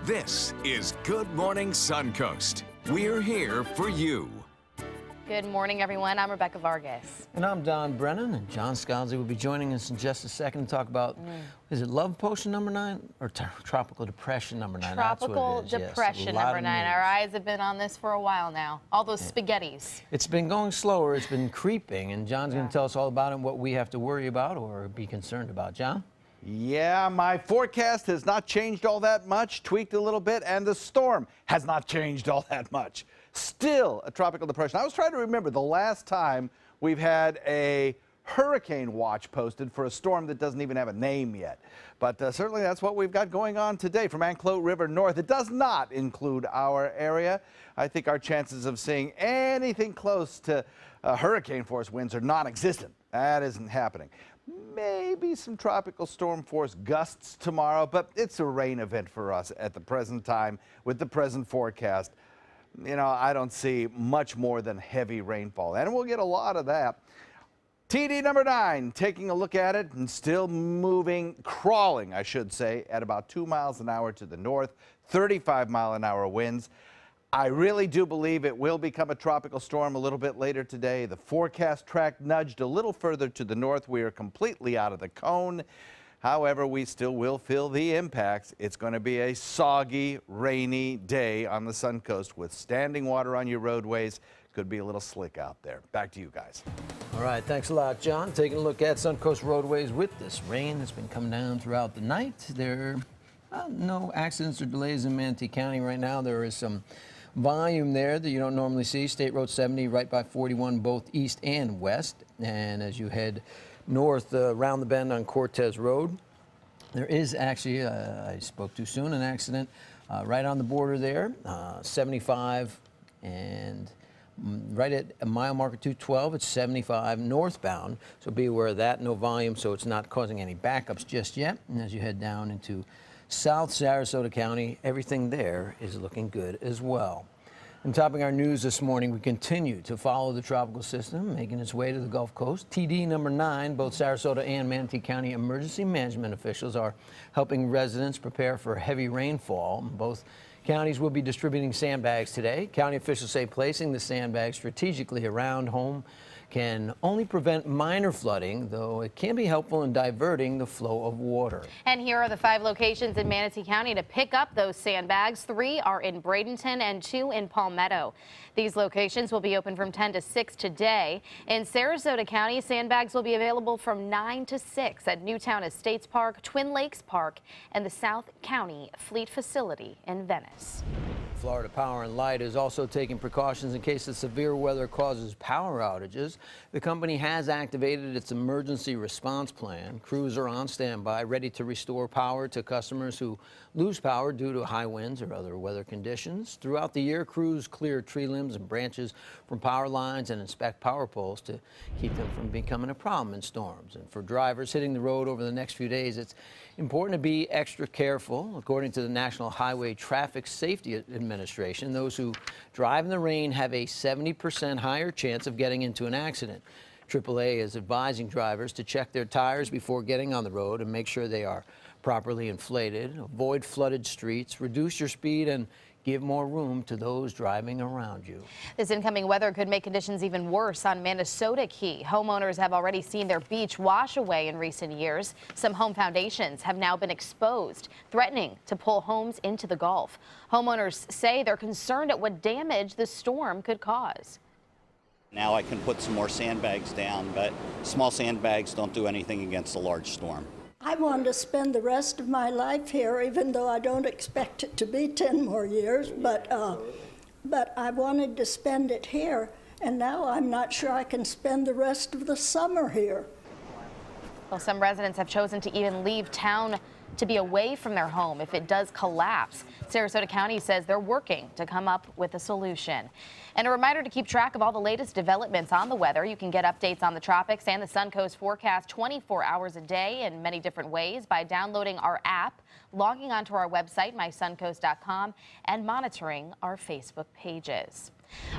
This is Good Morning Suncoast. We're here for you. Good morning, everyone. I'm Rebecca Vargas. And I'm Don Brennan, and John Scalzi will be joining us in just a second to talk about, is it love potion number 9 or tropical depression number 9? Tropical depression number 9. Our eyes have been on this for a while now. All those spaghettis. It's been going slower. It's been creeping, and John's going to tell us all about it and what we have to worry about or be concerned about. John? Yeah, my forecast has not changed all that much, tweaked a little bit, and the storm has not changed all that much. Still a tropical depression. I was trying to remember the last time we've had a hurricane watch posted for a storm that doesn't even have a name yet. But certainly that's what we've got going on today from Anclote River north. It does not include our area. I think our chances of seeing anything close to hurricane force winds are non-existent. That isn't happening. Maybe some tropical storm force gusts tomorrow, but it's a rain event for us at the present time with the present forecast. You know, I don't see much more than heavy rainfall, and we'll get a lot of that. TD number 9, taking a look at it and still moving, crawling, I should say, at about 2 miles an hour to the north, 35-mile-an-hour winds. I really do believe it will become a tropical storm a little bit later today. The forecast track nudged a little further to the north. We are completely out of the cone. However, we still will feel the impacts. It's going to be a soggy, rainy day on the Suncoast with standing water on your roadways. Could be a little slick out there. Back to you guys. All right, thanks a lot, John. Taking a look at Suncoast roadways with this rain that's been coming down throughout the night. There are no accidents or delays in Manatee County right now. There is some volume there that you don't normally see. State Road 70 right by 41, both east and west. And as you head north around the bend on Cortez Road, there is actually, I spoke too soon, an accident right on the border there, 75 and right at a mile marker 212, it's 75 northbound. So be aware of that. No volume, so it's not causing any backups just yet. And as you head down into South Sarasota County, everything there is looking good as well. And topping our news this morning, we continue to follow the tropical system making its way to the Gulf Coast. TD number 9, both Sarasota and Manatee County emergency management officials are helping residents prepare for heavy rainfall. Both counties will be distributing sandbags today. County officials say placing the sandbags strategically around home can only prevent minor flooding, though it can be helpful in diverting the flow of water. And here are the 5 locations in Manatee County to pick up those sandbags. 3 are in Bradenton and 2 in Palmetto. These locations will be open from 10 to 6 today. In Sarasota County, sandbags will be available from 9 to 6 at Newtown Estates Park, Twin Lakes Park, and the South County Fleet Facility in Venice. Florida Power and Light is also taking precautions in case the severe weather causes power outages. The company has activated its emergency response plan. Crews are on standby, ready to restore power to customers who lose power due to high winds or other weather conditions. Throughout the year, crews clear tree limbs and branches from power lines and inspect power poles to keep them from becoming a problem in storms. And for drivers hitting the road over the next few days, it's important to be extra careful. According to the National Highway Traffic Safety Administration, those who drive in the rain have a 70% higher chance of getting into an accident. AAA is advising drivers to check their tires before getting on the road and make sure they are properly inflated. Avoid flooded streets, reduce your speed, and give more room to those driving around you. This incoming weather could make conditions even worse on Minnesota Key. Homeowners have already seen their beach wash away in recent years. Some home foundations have now been exposed, threatening to pull homes into the Gulf. Homeowners say they're concerned at what damage the storm could cause. Now I can put some more sandbags down, but small sandbags don't do anything against a large storm. I want to spend the rest of my life here, even though I don't expect it to be 10 more years, but I wanted to spend it here, and now I'm not sure I can spend the rest of the summer here. Well, some residents have chosen to even leave town to be away from their home if it does collapse. Sarasota County says they're working to come up with a solution. And a reminder to keep track of all the latest developments on the weather. You can get updates on the tropics and the Suncoast forecast 24 hours a day in many different ways by downloading our app, logging onto our website, mysuncoast.com, and monitoring our Facebook pages.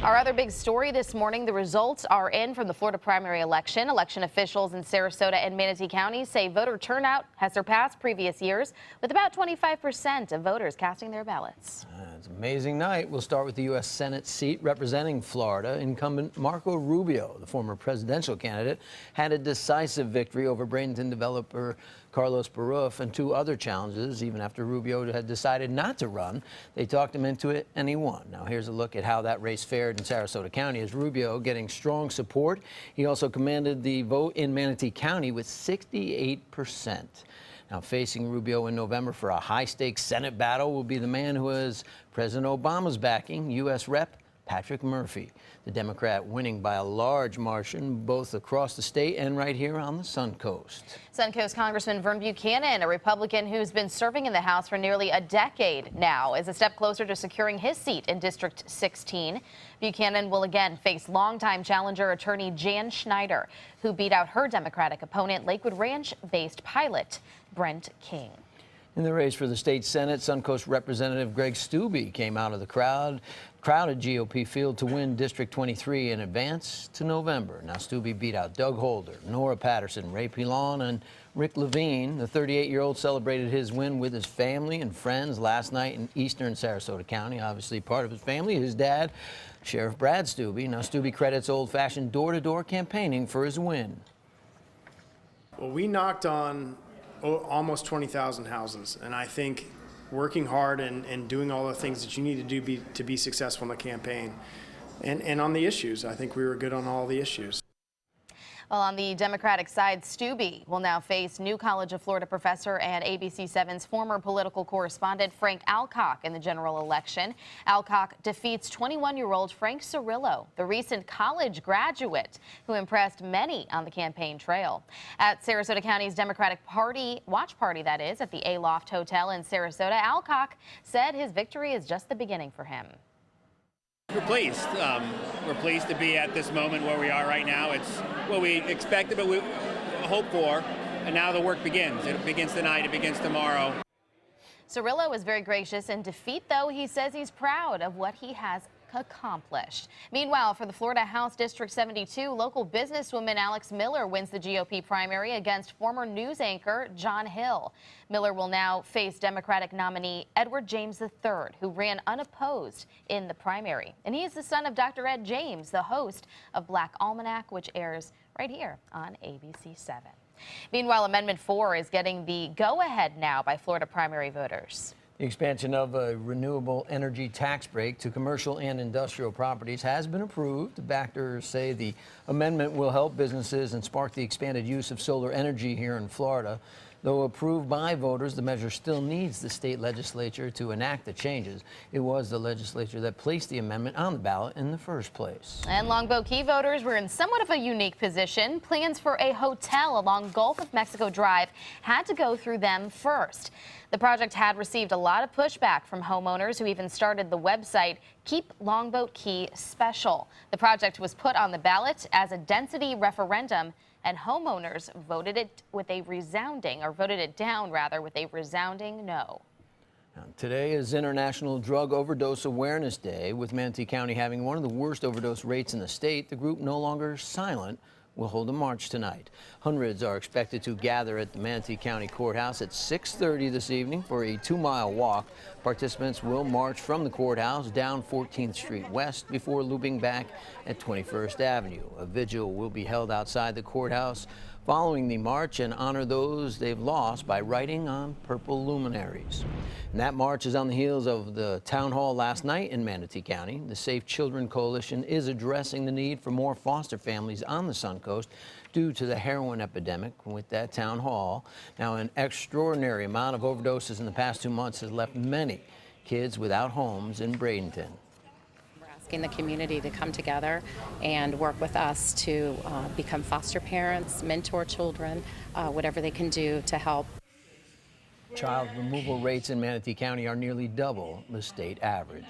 Our other big story this morning, the results are in from the Florida primary election. Election officials in Sarasota and Manatee counties say voter turnout has surpassed previous years, with about 25% of voters casting their ballots. It's an amazing night. We'll start with the U.S. Senate seat representing Florida. Incumbent Marco Rubio, the former presidential candidate, had a decisive victory over Bradenton developer Carlos Baruf and two other challenges. Even after Rubio had decided not to run, they talked him into it and he won. Now here's a look at how that race fared in Sarasota County, as Rubio getting strong support. He also commanded the vote in Manatee County with 68%. Now, facing Rubio in November for a high-stakes Senate battle will be the man who has President Obama's backing, U.S. Rep. Patrick Murphy, the Democrat winning by a large margin both across the state and right here on the Suncoast. Suncoast Congressman Vern Buchanan, a Republican who's been serving in the House for nearly a decade now, is a step closer to securing his seat in District 16. Buchanan will again face longtime challenger attorney Jan Schneider, who beat out her Democratic opponent, Lakewood Ranch-based pilot Brent King. In the race for the state Senate, Suncoast Representative Greg Stubbe came out of the crowded GOP field to win District 23 in advance to November. Now, Stubbe beat out Doug Holder, Nora Patterson, Ray Pilon, and Rick Levine. The 38-year-old celebrated his win with his family and friends last night in eastern Sarasota County. Obviously, part of his family, his dad, Sheriff Brad Stubbe. Now, Stubbe credits old-fashioned door-to-door campaigning for his win. Well, we knocked on almost 20,000 houses, and I think working hard and doing all the things that you need to do to be successful in the campaign and on the issues, I think we were good on all the issues. Well, on the Democratic side, Stubbe will now face new College of Florida professor and ABC7's former political correspondent Frank Alcock in the general election. Alcock defeats 21-year-old Frank Cirillo, the recent college graduate who impressed many on the campaign trail. At Sarasota County's Democratic Party watch party, that is, at the Aloft Hotel in Sarasota, Alcock said his victory is just the beginning for him. We're pleased. We're pleased to be at this moment where we are right now. It's what we expected, but we hoped for, and now the work begins. It begins tonight. It begins tomorrow. Cirillo was very gracious in defeat, though. He says he's proud of what he has accomplished. Meanwhile, for the Florida House District 72, local businesswoman Alex Miller wins the GOP primary against former news anchor John Hill. Miller will now face Democratic nominee Edward James III, who ran unopposed in the primary. And he is the son of Dr. Ed James, the host of Black Almanac, which airs right here on ABC7. Meanwhile, Amendment 4 is getting the go-ahead now by Florida primary voters. The expansion of a renewable energy tax break to commercial and industrial properties has been approved. Backers say the amendment will help businesses and spark the expanded use of solar energy here in Florida. Though approved by voters, the measure still needs the state legislature to enact the changes. It was the legislature that placed the amendment on the ballot in the first place. And Longboat Key voters were in somewhat of a unique position. Plans for a hotel along Gulf of Mexico Drive had to go through them first. The project had received a lot of pushback from homeowners who even started the website Keep Longboat Key Special. The project was put on the ballot as a density referendum, and homeowners voted it down with a resounding no. Now, today is International Drug Overdose Awareness Day. With Manatee County having one of the worst overdose rates in the state, the group No Longer Silent will hold a march tonight. Hundreds are expected to gather at the Manatee County Courthouse at 6:30 this evening for a 2-mile walk. Participants will march from the courthouse down 14th Street West before looping back at 21st Avenue. A vigil will be held outside the courthouse following the march and honor those they've lost by writing on purple luminaries. And that march is on the heels of the town hall last night in Manatee County. The Safe Children Coalition is addressing the need for more foster families on the Suncoast due to the heroin epidemic with that town hall. Now, an extraordinary amount of overdoses in the past 2 months has left many kids without homes in Bradenton. Asking the community to come together and work with us to become foster parents, mentor children, whatever they can do to help. Child removal rates in Manatee County are nearly double the state average.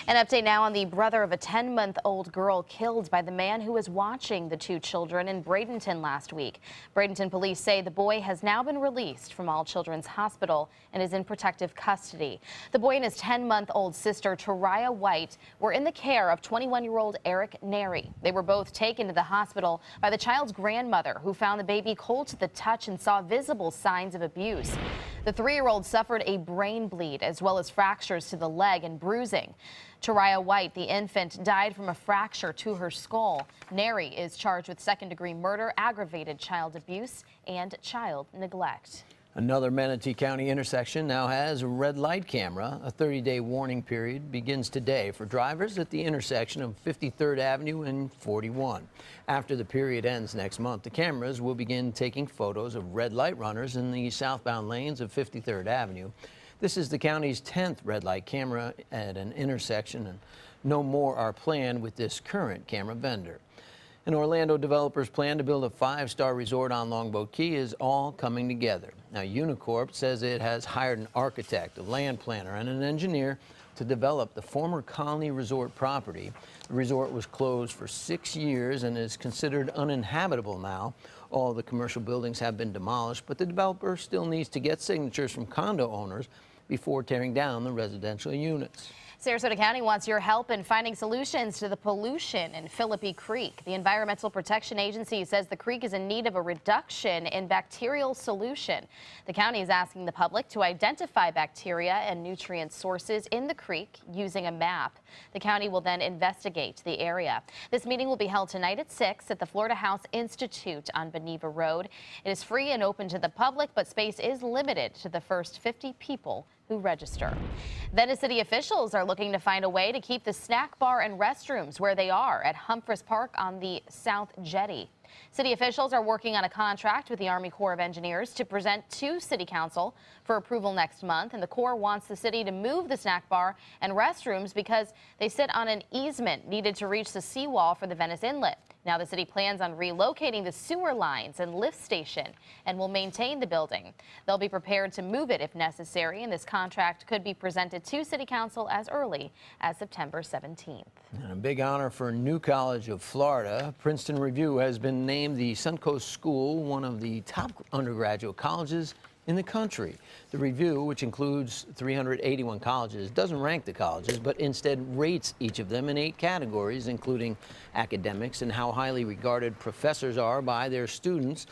An update now on the brother of a 10-month-old girl killed by the man who was watching the two children in Bradenton last week. Bradenton police say the boy has now been released from All Children's Hospital and is in protective custody. The boy and his 10-month-old sister, Tariah White, were in the care of 21-year-old Eric Neri. They were both taken to the hospital by the child's grandmother, who found the baby cold to the touch and saw visible signs of abuse. The 3-year-old suffered a brain bleed as well as fractures to the leg and bruising. Tariah White, the infant, died from a fracture to her skull. Neri is charged with second-degree murder, aggravated child abuse, and child neglect. Another Manatee County intersection now has a red light camera. A 30-day warning period begins today for drivers at the intersection of 53rd Avenue and 41. After the period ends next month, the cameras will begin taking photos of red light runners in the southbound lanes of 53rd Avenue. This is the county's 10th red light camera at an intersection, and no more are planned with this current camera vendor. An Orlando developer's plan to build a 5-star resort on Longboat Key is all coming together. Now, Unicorp says it has hired an architect, a land planner, and an engineer to develop the former Colony Resort property. The resort was closed for 6 years and is considered uninhabitable now. All the commercial buildings have been demolished, but the developer still needs to get signatures from condo owners before tearing down the residential units. Sarasota County wants your help in finding solutions to the pollution in Philippi Creek. The Environmental Protection Agency says the creek is in need of a reduction in bacterial solution. The county is asking the public to identify bacteria and nutrient sources in the creek using a map. The county will then investigate the area. This meeting will be held tonight at 6 at the Florida House Institute on Beneva Road. It is free and open to the public, but space is limited to the first 50 people who register. Venice City officials are looking to find a way to keep the snack bar and restrooms where they are at Humphreys Park on the South Jetty. City officials are working on a contract with the Army Corps of Engineers to present to City Council for approval next month, and the Corps wants the city to move the snack bar and restrooms because they sit on an easement needed to reach the seawall for the Venice Inlet. Now the city plans on relocating the sewer lines and lift station and will maintain the building. They'll be prepared to move it if necessary, and this contract could be presented to City Council as early as September 17th. And a big honor for New College of Florida. Princeton Review has been named the Suncoast School one of the top undergraduate colleges in the country. The review, which includes 381 colleges, doesn't rank the colleges, but instead rates each of them in 8 categories, including academics and how highly regarded professors are by their students.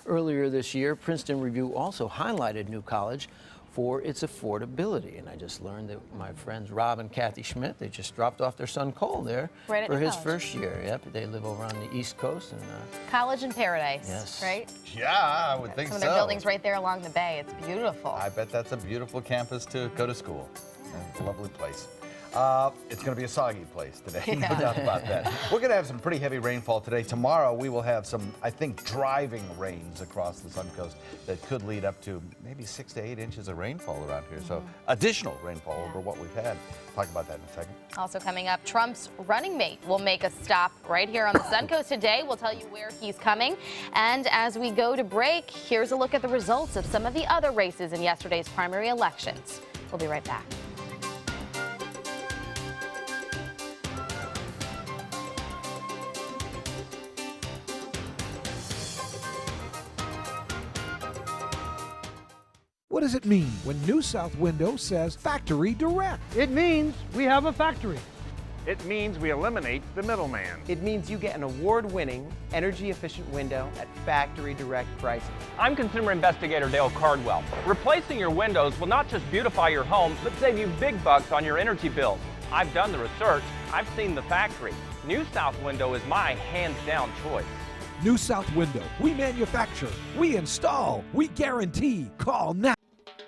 Earlier this year, Princeton Review also highlighted New College for its affordability. And I just learned that my friends Rob and Kathy Schmidt, they just dropped off their son Cole there right for his first year. Yep, they live over on the East Coast. And college in paradise, yes. Right? Yeah, I would think so. Some of their buildings right there along the bay. It's beautiful. I bet that's a beautiful campus to go to school. It's a lovely place. It's going to be a soggy place today, no doubt about that. We're going to have some pretty heavy rainfall today. Tomorrow we will have some, I think, driving rains across the Suncoast that could lead up to maybe 6 to 8 inches of rainfall around here. So additional rainfall over what we've had. Talk about that in a second. Also coming up, Trump's running mate will make a stop right here on the Suncoast today. We'll tell you where he's coming. And as we go to break, here's a look at the results of some of the other races in yesterday's primary elections. We'll be right back. What does it mean when New South Window says Factory Direct? It means we have a factory. It means we eliminate the middleman. It means you get an award-winning, energy-efficient window at factory direct pricing. I'm consumer investigator Dale Cardwell. Replacing your windows will not just beautify your home, but save you big bucks on your energy bills. I've done the research. I've seen the factory. New South Window is my hands-down choice. New South Window. We manufacture, we install, we guarantee. Call now.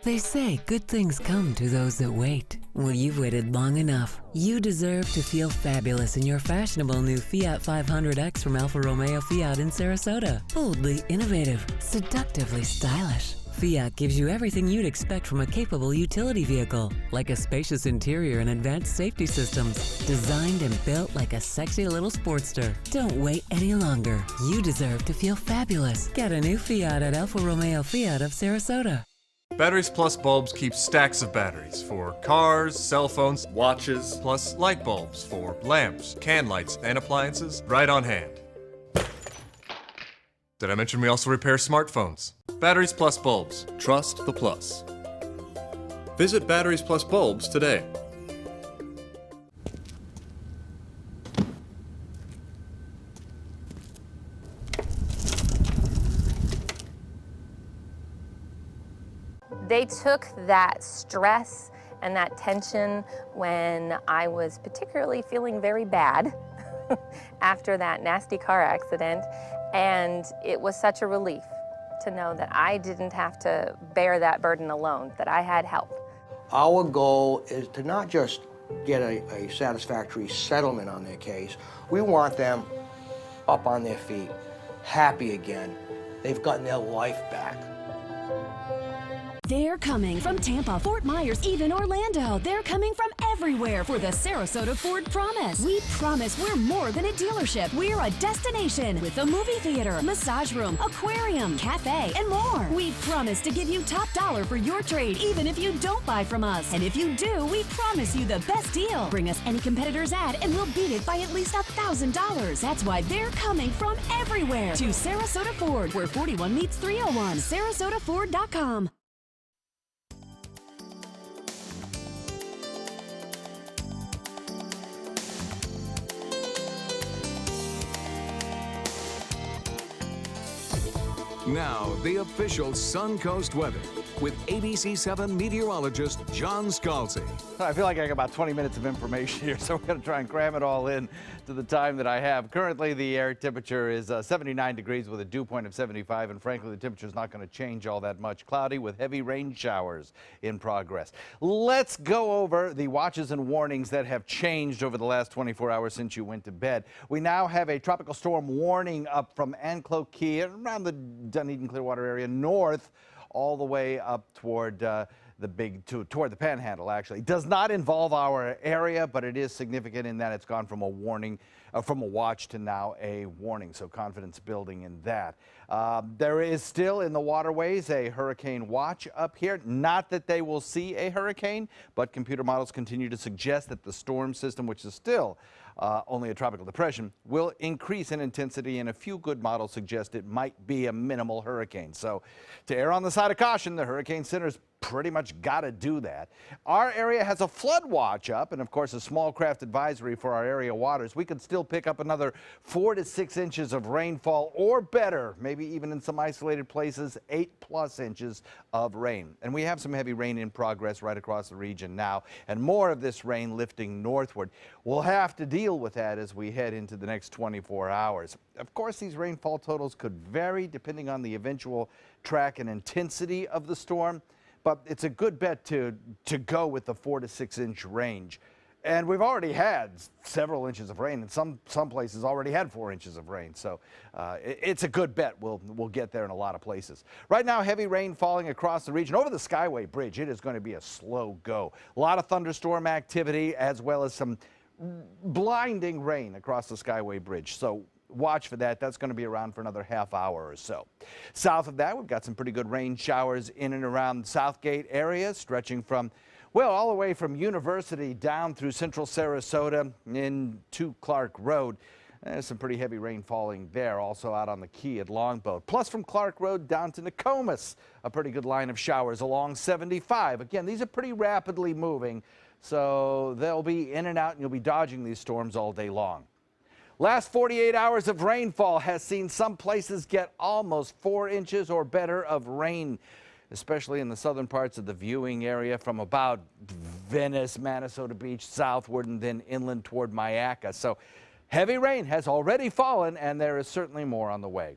They say good things come to those that wait. Well, you've waited long enough. You deserve to feel fabulous in your fashionable new Fiat 500X from Alfa Romeo Fiat in Sarasota. Boldly innovative, seductively stylish. Fiat gives you everything you'd expect from a capable utility vehicle, like a spacious interior and advanced safety systems, designed and built like a sexy little sportster. Don't wait any longer. You deserve to feel fabulous. Get a new Fiat at Alfa Romeo Fiat of Sarasota. Batteries Plus bulbs keep stacks of batteries for cars, cell phones, watches, plus light bulbs for lamps, can lights, and appliances right on hand. Did I mention we also repair smartphones? Batteries Plus bulbs. Trust the plus. Visit Batteries Plus bulbs today. They took that stress and that tension when I was particularly feeling very bad after that nasty car accident, and it was such a relief to know that I didn't have to bear that burden alone, that I had help. Our goal is to not just get a satisfactory settlement on their case. We want them up on their feet, happy again. They've gotten their life back. They're coming from Tampa, Fort Myers, even Orlando. They're coming from everywhere for the Sarasota Ford Promise. We promise we're more than a dealership. We're a destination with a movie theater, massage room, aquarium, cafe, and more. We promise to give you top dollar for your trade, even if you don't buy from us. And if you do, we promise you the best deal. Bring us any competitor's ad and we'll beat it by at least $1,000. That's why they're coming from everywhere to Sarasota Ford, where 41 meets 301. SarasotaFord.com. Now, the official Suncoast weather with ABC7 meteorologist John Scalzi. I feel like I got about 20 minutes of information here, so we're going to try and cram it all in to the time that I have. Currently, the air temperature is 79 degrees with a dew point of 75, and frankly, the temperature is not going to change all that much. Cloudy with heavy rain showers in progress. Let's go over the watches and warnings that have changed over the last 24 hours since you went to bed. We now have a tropical storm warning up from Anclo Key around the Dunedin Clearwater area north, all the way up toward toward the Panhandle. Actually, it does not involve our area, but it is significant in that it's gone from a warning, from a watch to now a warning. So confidence building in that. There is still in the waterways a hurricane watch up here. Not that they will see a hurricane, but computer models continue to suggest that the storm system, which is still only a tropical depression, will increase in intensity, and a few good models suggest it might be a minimal hurricane. So to err on the side of caution, the Hurricane Center's pretty much got to do that. Our area has a flood watch up, and of course a small craft advisory for our area waters. We could still pick up another 4 to 6 inches of rainfall or better, maybe even in some isolated places 8+ inches of rain. And we have some heavy rain in progress right across the region now, and more of this rain lifting northward. We'll have to deal with that as we head into the next 24 hours. Of course, these rainfall totals could vary depending on the eventual track and intensity of the storm, but it's a good bet to go with the 4 to 6 inch range. And we've already had several inches of rain, and some places already had 4 inches of rain. So it's a good bet. We'll get there in a lot of places. Right now, heavy rain falling across the region. Over the Skyway Bridge, it is going to be a slow go. A lot of thunderstorm activity as well as some blinding rain across the Skyway Bridge. So watch for that. That's going to be around for another half hour or so. South of that, we've got some pretty good rain showers in and around Southgate area, stretching from, well, all the way from University down through central Sarasota into Clark Road. There's some pretty heavy rain falling there, also out on the Key at Longboat. Plus from Clark Road down to Nokomis, a pretty good line of showers along 75. Again, these are pretty rapidly moving, so they'll be in and out, and you'll be dodging these storms all day long. Last 48 hours of rainfall has seen some places get almost 4 inches or better of rain, especially in the southern parts of the viewing area from about Venice, Manasota Beach southward and then inland toward Myakka. So heavy rain has already fallen, and there is certainly more on the way.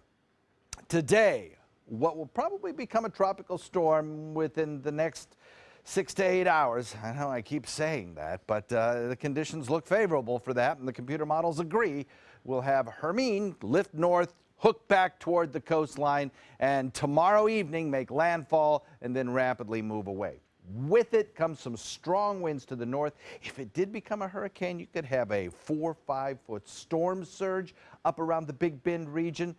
Today, what will probably become a tropical storm within the next 6 to 8 hours. I know I keep saying that, but the conditions look favorable for that, and the computer models agree. We'll have Hermine lift north, hook back toward the coastline, and tomorrow evening make landfall and then rapidly move away. With it comes some strong winds to the north. If it did become a hurricane, you could have a 4 or 5 foot storm surge up around the Big Bend region.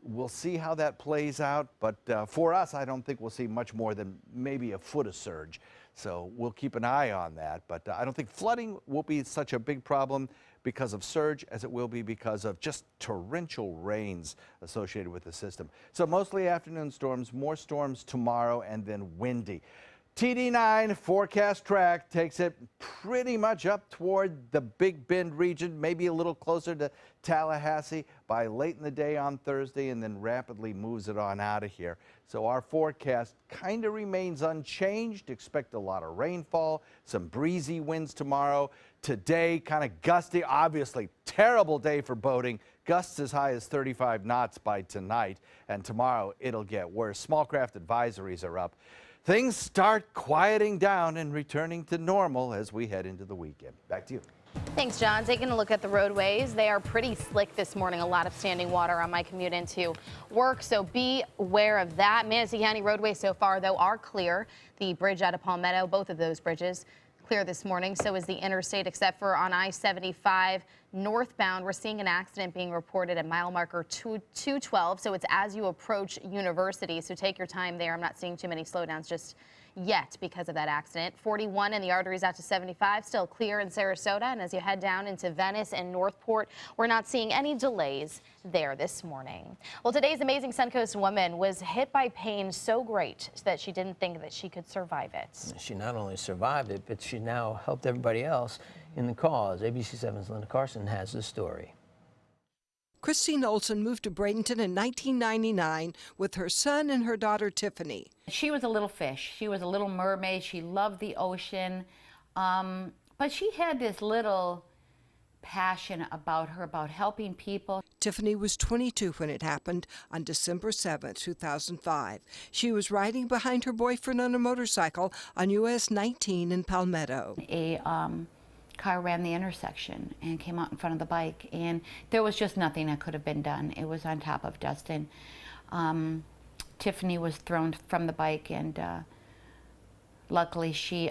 We'll see how that plays out, but for us, I don't think we'll see much more than maybe a foot of surge. So we'll keep an eye on that, but I don't think flooding will be such a big problem because of surge as it will be because of just torrential rains associated with the system. So mostly afternoon storms, more storms tomorrow, and then windy. TD9 forecast track takes it pretty much up toward the Big Bend region, maybe a little closer to Tallahassee by late in the day on Thursday, and then rapidly moves it on out of here. So our forecast kind of remains unchanged. Expect a lot of rainfall, some breezy winds tomorrow. Today, kind of gusty, obviously terrible day for boating. Gusts as high as 35 knots by tonight, and tomorrow it'll get worse. Small craft advisories are up. Things start quieting down and returning to normal as we head into the weekend. Back to you. Thanks, John. Taking a look at the roadways, they are pretty slick this morning. A lot of standing water on my commute into work, so be aware of that. Manatee County roadways so far, though, are clear. The bridge out of Palmetto, both of those bridges clear this morning. So is the interstate, except for on I-75 northbound. We're seeing an accident being reported at mile marker 212. So it's as you approach University. So take your time there. I'm not seeing too many slowdowns just yet because of that accident. 41 and the arteries out to 75 still clear in Sarasota. And as you head down into Venice and Northport, we're not seeing any delays there this morning. Well, today's amazing Suncoast woman was hit by pain so great that she didn't think that she could survive it. She not only survived it, but she now helped everybody else in the cause. ABC7's Linda Carson has the story. Christine Olson moved to Bradenton in 1999 with her son and her daughter Tiffany. She was a little fish. She was a little mermaid. She loved the ocean. But she had this little passion about her, about helping people. Tiffany was 22 when it happened on December 7, 2005. She was riding behind her boyfriend on a motorcycle on US 19 in Palmetto. A car ran the intersection and came out in front of the bike, and there was just nothing that could have been done. It was on top of Dustin. Tiffany was thrown from the bike, and luckily she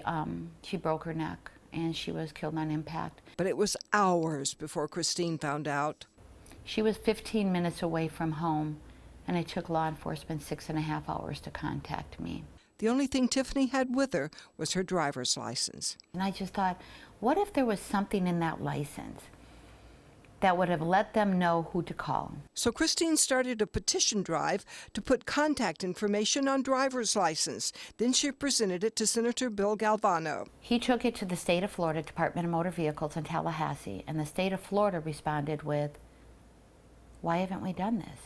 broke her neck and she was killed on impact. But it was hours before Christine found out. She was 15 minutes away from home, and it took law enforcement 6.5 hours to contact me. The only thing Tiffany had with her was her driver's license. And I just thought, what if there was something in that license that would have let them know who to call? So Christine started a petition drive to put contact information on driver's license. Then she presented it to Senator Bill Galvano. He took it to the state of Florida Department of Motor Vehicles in Tallahassee, and the state of Florida responded with, why haven't we done this?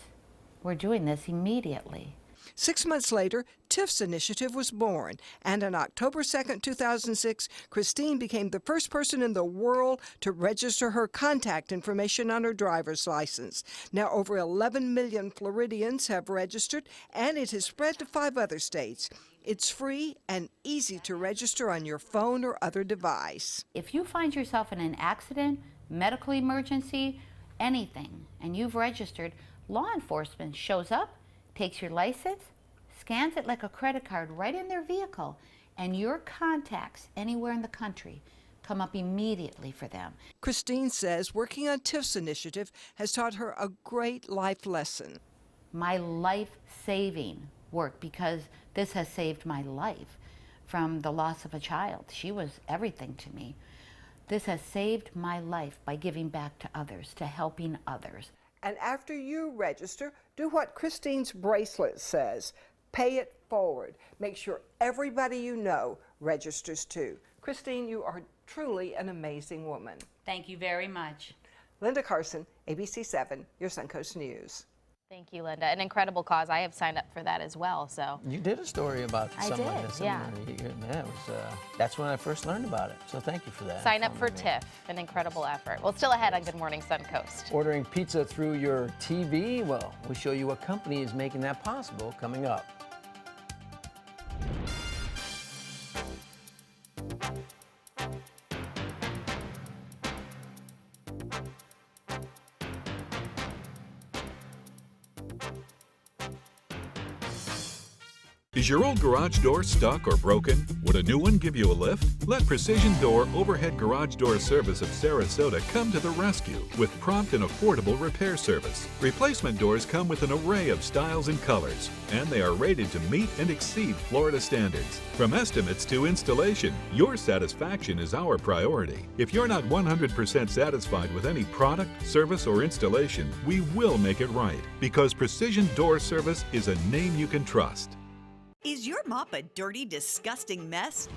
We're doing this immediately. 6 months later, TIF's initiative was born, and on October 2, 2006, Christine became the first person in the world to register her contact information on her driver's license. Now over 11 million Floridians have registered, and it has spread to 5 other states. It's free and easy to register on your phone or other device. If you find yourself in an accident, medical emergency, anything, and you've registered, law enforcement shows up, takes your license, scans it like a credit card right in their vehicle, and your contacts anywhere in the country come up immediately for them. Christine says working on TIF's initiative has taught her a great life lesson. My life-saving work, because this has saved my life from the loss of a child. She was everything to me. This has saved my life by giving back to others, to helping others. And after you register, do what Christine's bracelet says. Pay it forward. Make sure everybody you know registers too. Christine, you are truly an amazing woman. Thank you very much. Linda Carson, ABC7, your Suncoast News. Thank you, Linda. An incredible cause. I have signed up for that as well. So You did a story about someone. yeah. It was, that's when I first learned about it. So thank you for that. Sign up for TIF. An incredible effort. Well, still ahead on Good Morning Suncoast. Ordering pizza through your TV? Well, we show you what company is making that possible coming up. Is your old garage door stuck or broken? Would a new one give you a lift? Let Precision Door Overhead Garage Door Service of Sarasota come to the rescue with prompt and affordable repair service. Replacement doors come with an array of styles and colors, and they are rated to meet and exceed Florida standards. From estimates to installation, your satisfaction is our priority. If you're not 100% satisfied with any product, service, or installation, we will make it right, because Precision Door Service is a name you can trust. Is your mop a dirty, disgusting mess?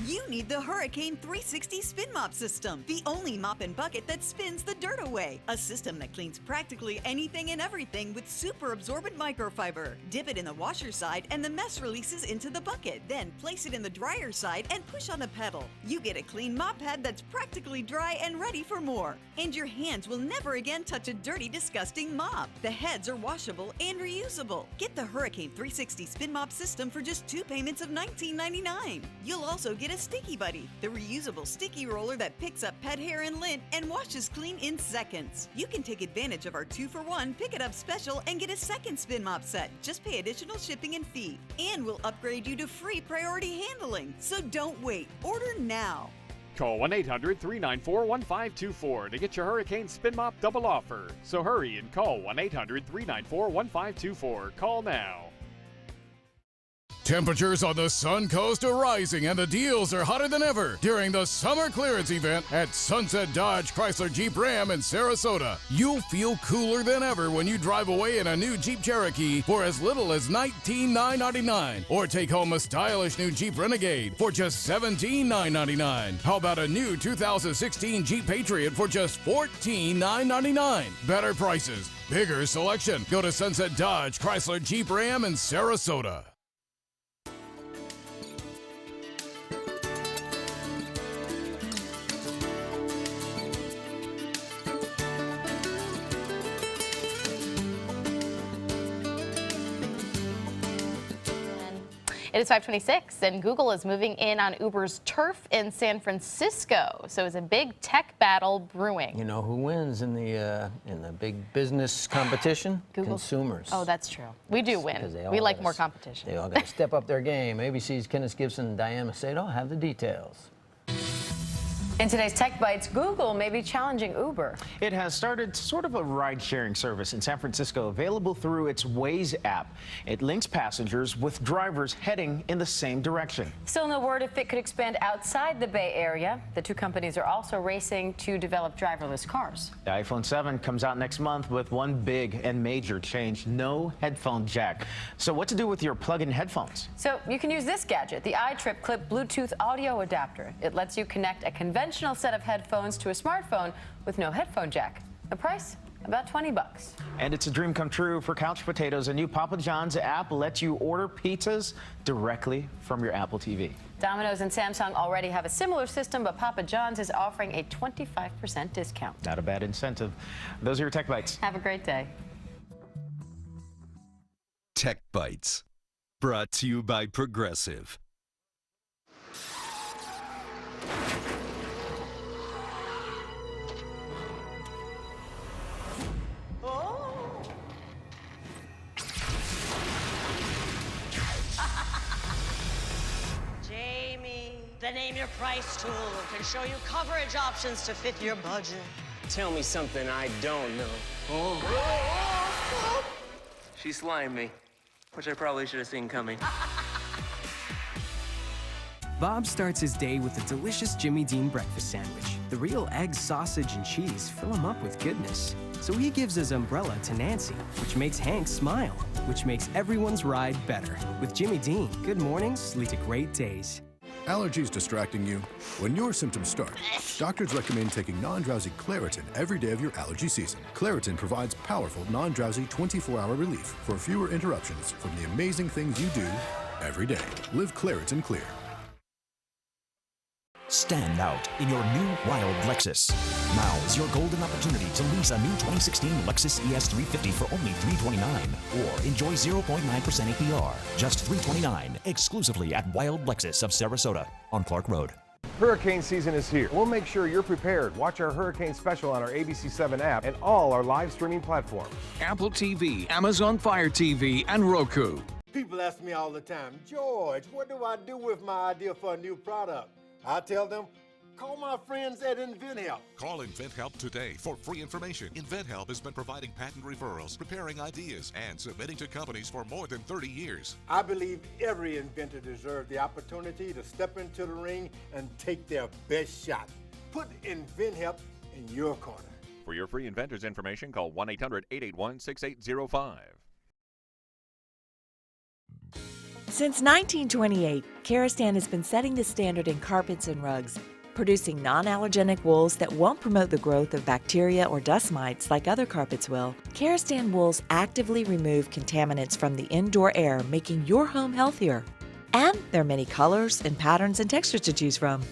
You need the Hurricane 360 Spin Mop System, the only mop and bucket that spins the dirt away. A system that cleans practically anything and everything with super absorbent microfiber. Dip it in the washer side and the mess releases into the bucket. Then place it in the dryer side and push on the pedal. You get a clean mop pad that's practically dry and ready for more. And your hands will never again touch a dirty, disgusting mop. The heads are washable and reusable. Get the Hurricane 360 Spin Mop System for just 2 payments of $19.99. You'll also get a Sticky Buddy, the reusable sticky roller that picks up pet hair and lint and washes clean in seconds. You can take advantage of our 2-for-1 Pick It Up special and get a second spin mop set. Just pay additional shipping and fee. And we'll upgrade you to free priority handling. So don't wait. Order now. Call 1-800-394-1524 to get your Hurricane Spin Mop double offer. So hurry and call 1-800-394-1524. Call now. Temperatures on the Suncoast are rising and the deals are hotter than ever during the summer clearance event at Sunset Dodge Chrysler Jeep Ram in Sarasota. You'll feel cooler than ever when you drive away in a new Jeep Cherokee for as little as $19,999, or take home a stylish new Jeep Renegade for just $17,999. How about a new 2016 Jeep Patriot for just $14,999? Better prices, bigger selection. Go to Sunset Dodge Chrysler Jeep Ram in Sarasota. It is 5:26, and Google is moving in on Uber's turf in San Francisco. So it's a big tech battle brewing. You know who wins in the big business competition? Google. Consumers. Oh, that's true. We do win. We like more competition. They all got to step up their game. ABC's Kenneth Gibson and Diane Macedo have the details. In today's Tech Bites, Google may be challenging Uber. It has started sort of a ride-sharing service in San Francisco, available through its Waze app. It links passengers with drivers heading in the same direction. Still no word if it could expand outside the Bay Area. The two companies are also racing to develop driverless cars. The iPhone 7 comes out next month with one big and major change: no headphone jack. So what to do with your plug-in headphones? So you can use this gadget, the iTrip Clip Bluetooth audio adapter. It lets you connect a conventional set of headphones to a smartphone with no headphone jack. The price? About $20. And it's a dream come true for Couch Potatoes. A new Papa John's app lets you order pizzas directly from your Apple TV. Domino's and Samsung already have a similar system, but Papa John's is offering a 25% discount. Not a bad incentive. Those are your Tech Bites. Have a great day. Tech Bites, brought to you by Progressive. The Name Your Price tool can show you coverage options to fit your budget. Tell me something I don't know. Oh. She slimed me, which I probably should have seen coming. Bob starts his day with a delicious Jimmy Dean breakfast sandwich. The real eggs, sausage, and cheese fill him up with goodness. So he gives his umbrella to Nancy, which makes Hank smile, which makes everyone's ride better. With Jimmy Dean, good mornings lead to great days. Allergies distracting you? When your symptoms start, doctors recommend taking non-drowsy Claritin every day of your allergy season. Claritin provides powerful, non-drowsy 24-hour relief for fewer interruptions from the amazing things you do every day. Live Claritin Clear. Stand out in your new wild Lexus. Now is your golden opportunity to lease a new 2016 Lexus ES350 for only $329, or enjoy 0.9% APR, just $329, exclusively at Wild Lexus of Sarasota on Clark Road. Hurricane season is here. We'll make sure you're prepared. Watch our hurricane special on our ABC7 app and all our live streaming platforms. Apple TV, Amazon Fire TV, and Roku. People ask me all the time, George, what do I do with my idea for a new product? I tell them, call my friends at InventHelp. Call InventHelp today for free information. InventHelp has been providing patent referrals, preparing ideas, and submitting to companies for more than 30 years. I believe every inventor deserves the opportunity to step into the ring and take their best shot. Put InventHelp in your corner. For your free inventors information, call 1-800-881-6805. Since 1928, Karastan has been setting the standard in carpets and rugs, producing non-allergenic wools that won't promote the growth of bacteria or dust mites like other carpets will. Karastan wools actively remove contaminants from the indoor air, making your home healthier. And there are many colors and patterns and textures to choose from.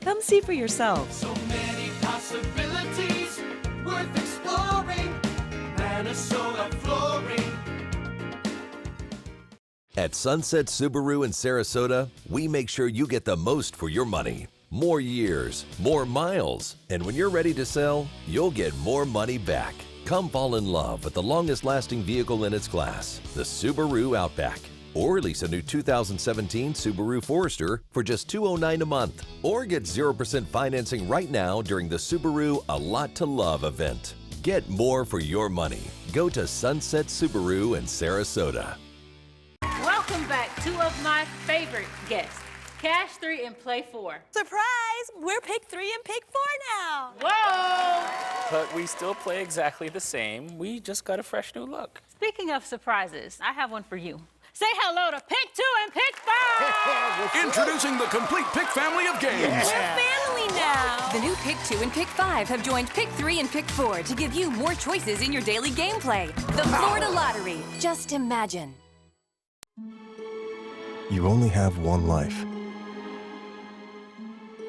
Come see for yourself. So many possibilities worth exploring. Minnesota Flooring. At Sunset Subaru in Sarasota, we make sure you get the most for your money. More years, more miles, and when you're ready to sell, you'll get more money back. Come fall in love with the longest-lasting vehicle in its class, the Subaru Outback. Or lease a new 2017 Subaru Forester for just $209 a month. Or get 0% financing right now during the Subaru A Lot to Love event. Get more for your money. Go to Sunset Subaru in Sarasota. Welcome back, two of my favorite guests. Cash 3 and Play 4. Surprise! We're Pick 3 and Pick 4 now. Whoa! But we still play exactly the same. We just got a fresh new look. Speaking of surprises, I have one for you. Say hello to Pick 2 and Pick 5! Introducing the complete Pick family of games. We're family now. The new Pick 2 and Pick 5 have joined Pick 3 and Pick 4 to give you more choices in your daily gameplay. The Florida Lottery. Just imagine. You only have one life.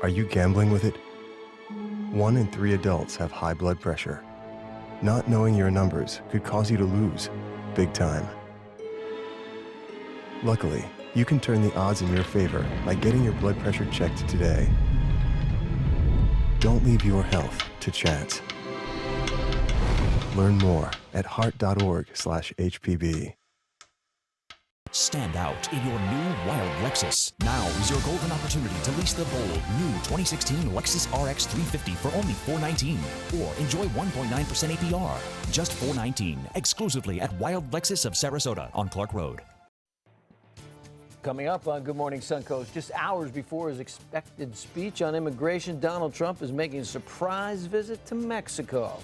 Are you gambling with it? 1 in 3 adults have high blood pressure. Not knowing your numbers could cause you to lose, big time. Luckily, you can turn the odds in your favor by getting your blood pressure checked today. Don't leave your health to chance. Learn more at heart.org/HPB. Stand out in your new Wild Lexus. Now is your golden opportunity to lease the bold new 2016 Lexus RX 350 for only $419, or enjoy 1.9% APR, just $419, exclusively at Wild Lexus of Sarasota on Clark Road. Coming up on Good Morning Suncoast, just hours before his expected speech on immigration, Donald Trump is making a surprise visit to Mexico.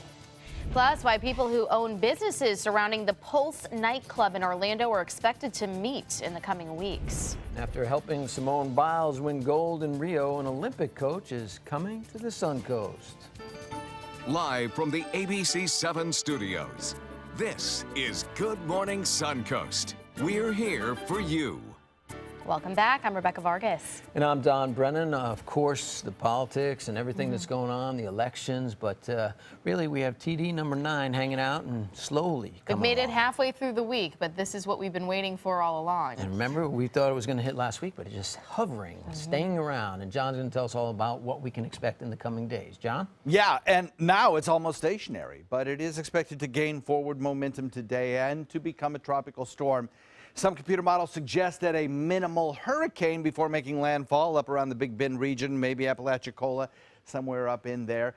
Plus, why people who own businesses surrounding the Pulse nightclub in Orlando are expected to meet in the coming weeks. After helping Simone Biles win gold in Rio, an Olympic coach is coming to the Suncoast. Live from the ABC 7 studios, this is Good Morning Suncoast. We're here for you. Welcome back. I'm Rebecca Vargas. And I'm Don Brennan. Of course, the politics and everything that's going on, the elections, but really we have TD number 9 hanging out and slowly We've made it halfway through the week, but this is what we've been waiting for all along. And remember, we thought it was going to hit last week, but it's just hovering, staying around. And John's going to tell us all about what we can expect in the coming days. John? Yeah, and now it's almost stationary, but it is expected to gain forward momentum today and to become a tropical storm. Some computer models suggest that a minimal hurricane before making landfall up around the Big Bend region, maybe Apalachicola, somewhere up in there,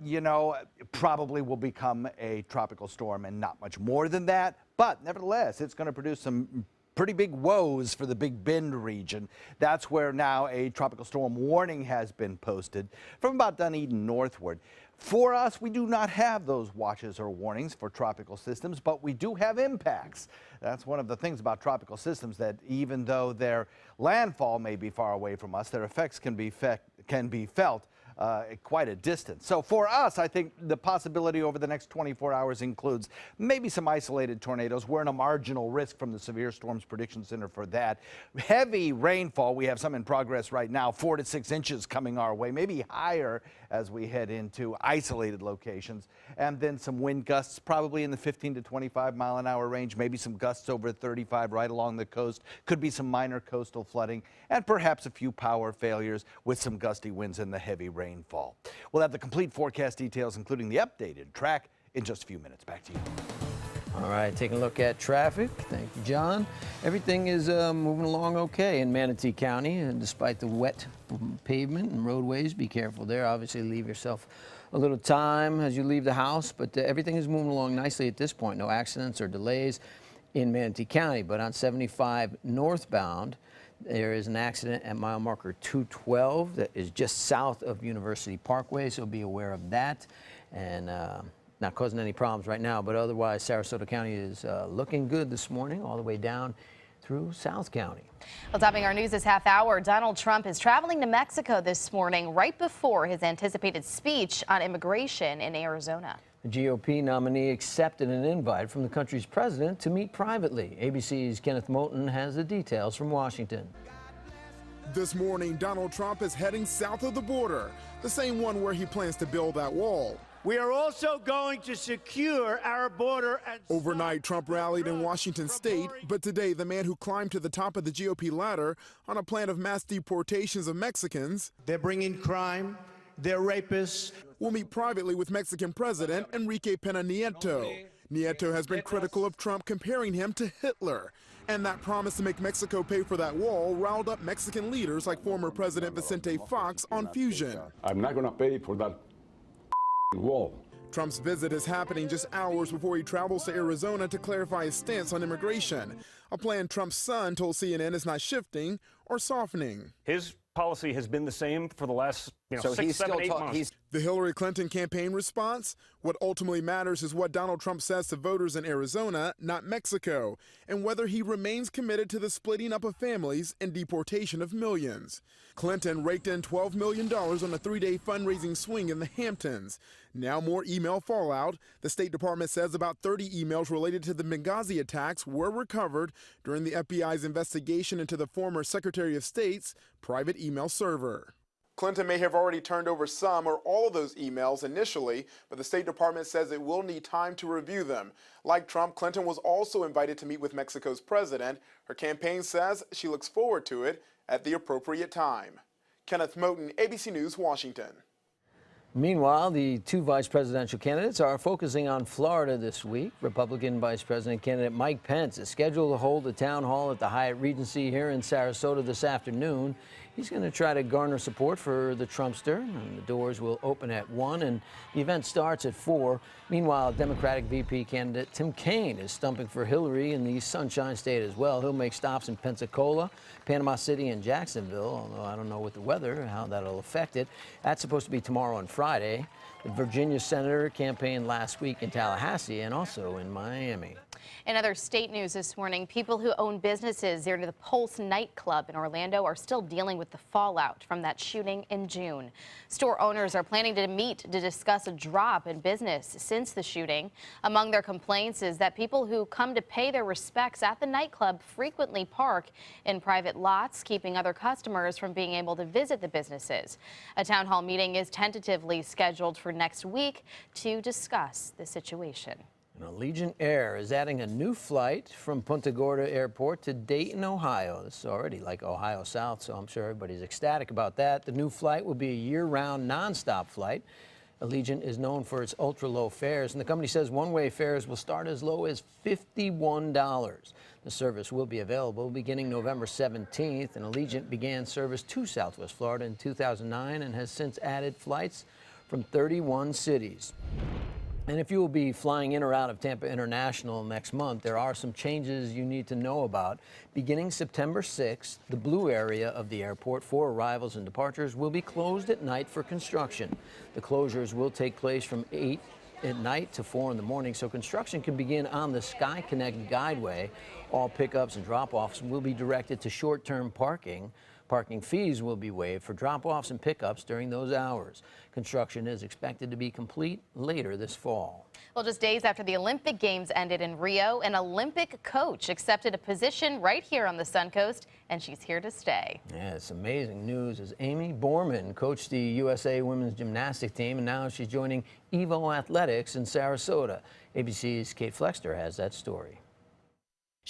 you know, probably will become a tropical storm and not much more than that. But nevertheless, it's going to produce some pretty big woes for the Big Bend region. That's where now a tropical storm warning has been posted from about Dunedin northward. For us, we do not have those watches or warnings for tropical systems, but we do have impacts. That's one of the things about tropical systems, that even though their landfall may be far away from us, their effects can be felt at quite a distance. So for us, I think the possibility over the next 24 hours includes maybe some isolated tornadoes. We're in a marginal risk from the Severe Storms Prediction Center for that. Heavy rainfall, we have some in progress right now, 4 to 6 inches coming our way, maybe higher as we head into isolated locations. And then some wind gusts, probably in the 15 to 25 mile an hour range, maybe some gusts over 35 right along the coast. Could be some minor coastal flooding, and perhaps a few power failures with some gusty winds and the heavy rainfall. We'll have the complete forecast details, including the updated track, in just a few minutes. Back to you. All right, taking a look at traffic. Thank you, John. Everything is moving along okay in Manatee County, and despite the wet pavement and roadways. Be careful there. Obviously, leave yourself a little time as you leave the house, but everything is moving along nicely at this point. No accidents or delays in Manatee County, but on 75 northbound, there is an accident at mile marker 212 that is just south of University Parkway, so be aware of that. And not causing any problems right now, but otherwise Sarasota County is looking good this morning all the way down through South County. Well, topping our news this half hour, Donald Trump is traveling to Mexico this morning right before his anticipated speech on immigration in Arizona. The GOP nominee accepted an invite from the country's president to meet privately. ABC's Kenneth Moulton has the details from Washington. This morning, Donald Trump is heading south of the border, the same one where he plans to build that wall. We are also going to secure our border. Overnight, Trump rallied in Washington state, but today the man who climbed to the top of the GOP ladder on a plan of mass deportations of Mexicans. They're bringing crime. They're rapists. Will meet privately with Mexican President Enrique Pena Nieto. Nieto has been critical of Trump, comparing him to Hitler. And that promise to make Mexico pay for that wall riled up Mexican leaders like former President Vicente Fox on Fusion. I'm not going to pay for that wall. Trump's visit is happening just hours before he travels to Arizona to clarify his stance on immigration, a plan Trump's son told CNN is not shifting or softening. His policy has been the same for the last 6, 7, 8 months. The Hillary Clinton campaign response? What ultimately matters is what Donald Trump says to voters in Arizona, not Mexico, and whether he remains committed to the splitting up of families and deportation of millions. Clinton raked in $12 million on a 3-day fundraising swing in the Hamptons. Now more email fallout. The State Department says about 30 emails related to the Benghazi attacks were recovered during the FBI's investigation into the former Secretary of State's private email server. Clinton may have already turned over some or all of those emails initially, but the State Department says it will need time to review them. Like Trump, Clinton was also invited to meet with Mexico's president. Her campaign says she looks forward to it at the appropriate time. Kenneth Moulton, ABC News, Washington. Meanwhile, the two vice presidential candidates are focusing on Florida this week. Republican Vice President candidate Mike Pence is scheduled to hold a town hall at the Hyatt Regency here in Sarasota this afternoon. He's going to try to garner support for the Trumpster, and the doors will open at 1, and the event starts at 4. Meanwhile, Democratic VP candidate Tim Kaine is stumping for Hillary in the Sunshine State as well. He'll make stops in Pensacola, Panama City, and Jacksonville, although I don't know with the weather how that'll affect it. That's supposed to be tomorrow and Friday. The Virginia senator campaigned last week in Tallahassee and also in Miami. In other state news this morning, people who own businesses near the Pulse nightclub in Orlando are still dealing with the fallout from that shooting in June. Store owners are planning to meet to discuss a drop in business since the shooting. Among their complaints is that people who come to pay their respects at the nightclub frequently park in private lots, keeping other customers from being able to visit the businesses. A town hall meeting is tentatively scheduled for next week to discuss the situation. Allegiant Air is adding a new flight from Punta Gorda Airport to Dayton, Ohio. This is already like Ohio South, so I'm sure everybody's ecstatic about that. The new flight will be a year-round, nonstop flight. Allegiant is known for its ultra-low fares, and the company says one-way fares will start as low as $51. The service will be available beginning November 17th, and Allegiant began service to Southwest Florida in 2009 and has since added flights from 31 cities. And if you will be flying in or out of Tampa International next month, there are some changes you need to know about. Beginning September 6th, the blue area of the airport for arrivals and departures will be closed at night for construction. The closures will take place from 8 at night to 4 in the morning, so construction can begin on the Sky Connect Guideway. All pickups and drop-offs will be directed to short-term parking. Parking fees will be waived for drop-offs and pickups during those hours. Construction is expected to be complete later this fall. Well, just days after the Olympic Games ended in Rio, an Olympic coach accepted a position right here on the Suncoast, and she's here to stay. Yeah, it's amazing news as Amy Borman coached the USA women's gymnastics team, and now she's joining Evo Athletics in Sarasota. ABC's Kate Flexter has that story.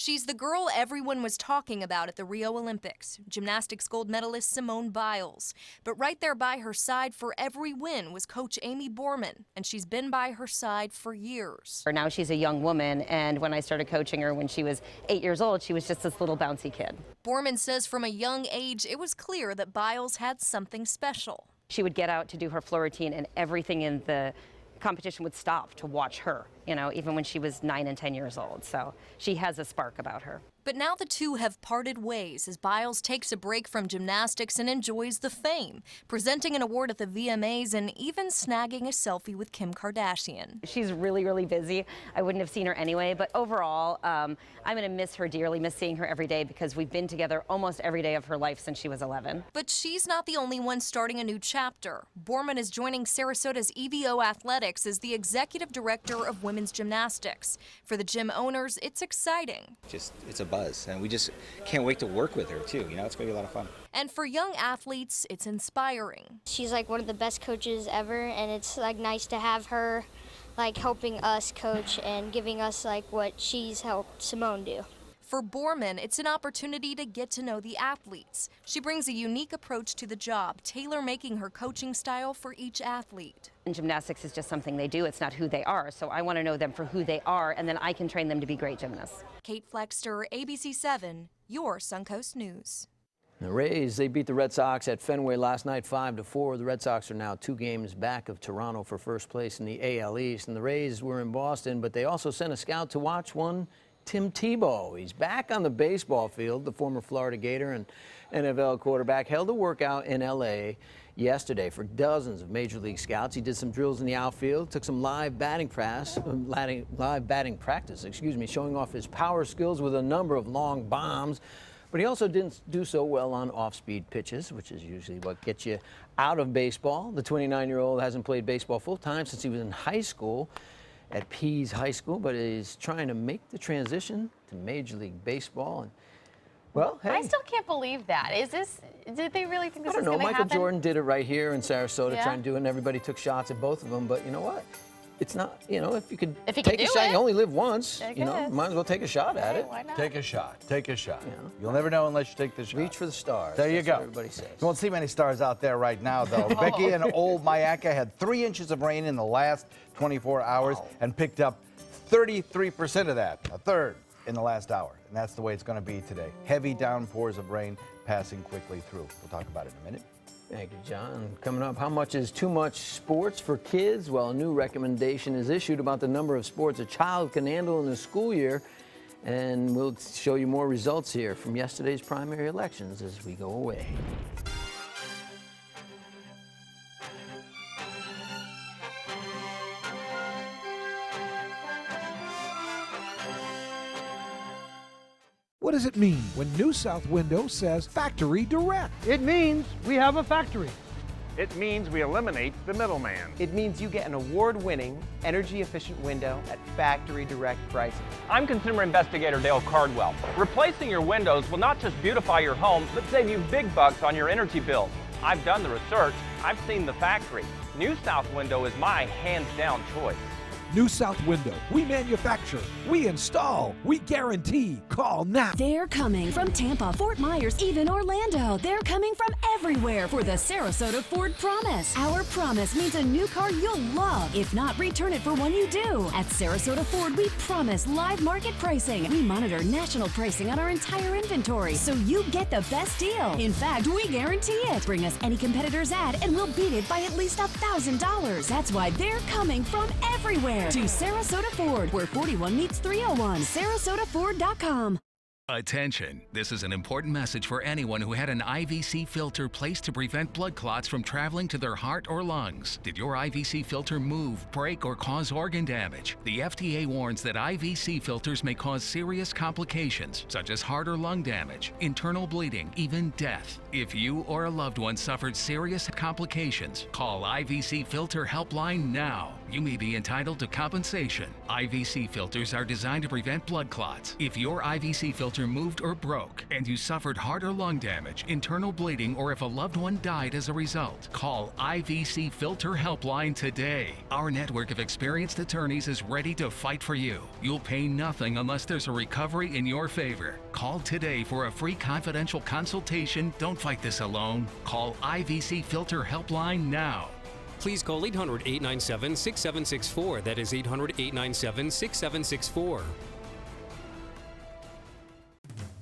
She's the girl everyone was talking about at the Rio Olympics, gymnastics gold medalist Simone Biles. But right there by her side for every win was Coach Amy Borman, and she's been by her side for years. Now she's a young woman, and when I started coaching her when she was 8 years old, she was just this little bouncy kid. Borman says from a young age, it was clear that Biles had something special. She would get out to do her floor routine, and everything in the competition would stop to watch her, you know, even when she was 9 and 10 years old. So she has a spark about her. But now the two have parted ways as Biles takes a break from gymnastics and enjoys the fame, presenting an award at the VMAs and even snagging a selfie with Kim Kardashian. She's really, really busy. I wouldn't have seen her anyway, but overall, I'm going to miss her dearly, miss seeing her every day because we've been together almost every day of her life since she was 11. But she's not the only one starting a new chapter. Borman is joining Sarasota's EVO Athletics as the executive director of women's gymnastics. For the gym owners, it's exciting. It's a buzz, and we just can't wait to work with her too. You know, it's going to be a lot of fun. And for young athletes, it's inspiring. She's like one of the best coaches ever, and it's like nice to have her like helping us coach and giving us like what she's helped Simone do. For Borman, it's an opportunity to get to know the athletes. She brings a unique approach to the job, tailor-making her coaching style for each athlete. And gymnastics is just something they do. It's not who they are. So I want to know them for who they are, and then I can train them to be great gymnasts. Kate Flexter, ABC 7, your Suncoast News. The Rays, they beat the Red Sox at Fenway last night 5-4. The Red Sox are now 2 games back of Toronto for first place in the AL East. And the Rays were in Boston, but they also sent a scout to watch one Tim Tebow. He's back on the baseball field. The former Florida Gator and NFL quarterback held a workout in L.A. yesterday for dozens of Major League scouts. He did some drills in the outfield, took some live batting practice, showing off his power skills with a number of long bombs. But he also didn't do so well on off-speed pitches, which is usually what gets you out of baseball. The 29-year-old hasn't played baseball full-time since he was in high school at Pease High School, but is trying to make the transition to Major League Baseball. And well, hey. I still can't believe that. Did they really think this was going to happen? I don't know. Michael Jordan did it right here in Sarasota, trying to do it, and everybody took shots at both of them. But you know what? It's not, you know, if you could take a shot, you only live once, you know, might as well take a shot at it. Why not? Take a shot. Take a shot. You'll never know unless you take the shot. Reach for the stars. There you go. What everybody says. You won't see many stars out there right now, though. Becky in Old Myakka had 3 inches of rain in the last 24 hours and picked up 33% of that, a third in the last hour. And that's the way it's going to be today. Heavy downpours of rain passing quickly through. We'll talk about it in a minute. Thank you, John. Coming up, how much is too much sports for kids? Well, a new recommendation is issued about the number of sports a child can handle in a school year. And we'll show you more results here from yesterday's primary elections as we go away. What does it mean when New South Window says Factory Direct? It means we have a factory. It means we eliminate the middleman. It means you get an award-winning, energy-efficient window at factory direct pricing. I'm consumer investigator Dale Cardwell. Replacing your windows will not just beautify your home, but save you big bucks on your energy bills. I've done the research. I've seen the factory. New South Window is my hands-down choice. New South Window. We manufacture, we install, we guarantee. Call now. They're coming from Tampa, Fort Myers, even Orlando. They're coming from everywhere for the Sarasota Ford Promise. Our promise means a new car you'll love. If not, return it for one you do. At Sarasota Ford, we promise live market pricing. We monitor national pricing on our entire inventory, so you get the best deal. In fact, we guarantee it. Bring us any competitor's ad, and we'll beat it by at least $1,000. That's why they're coming from everywhere. To Sarasota Ford, where 41 meets 301. SarasotaFord.com. Attention, this is an important message for anyone who had an IVC filter placed to prevent blood clots from traveling to their heart or lungs. Did your IVC filter move, break, or cause organ damage? The FDA warns that IVC filters may cause serious complications, such as heart or lung damage, internal bleeding, even death. If you or a loved one suffered serious complications, call IVC Filter Helpline now. You may be entitled to compensation. IVC filters are designed to prevent blood clots. If your IVC filter filter moved or broke, and you suffered heart or lung damage, internal bleeding, or if a loved one died as a result, call IVC Filter Helpline today. Our network of experienced attorneys is ready to fight for you. You'll pay nothing unless there's a recovery in your favor. Call today for a free confidential consultation. Don't fight this alone. Call IVC Filter Helpline now. Please call 800-897-6764. That is 800-897-6764.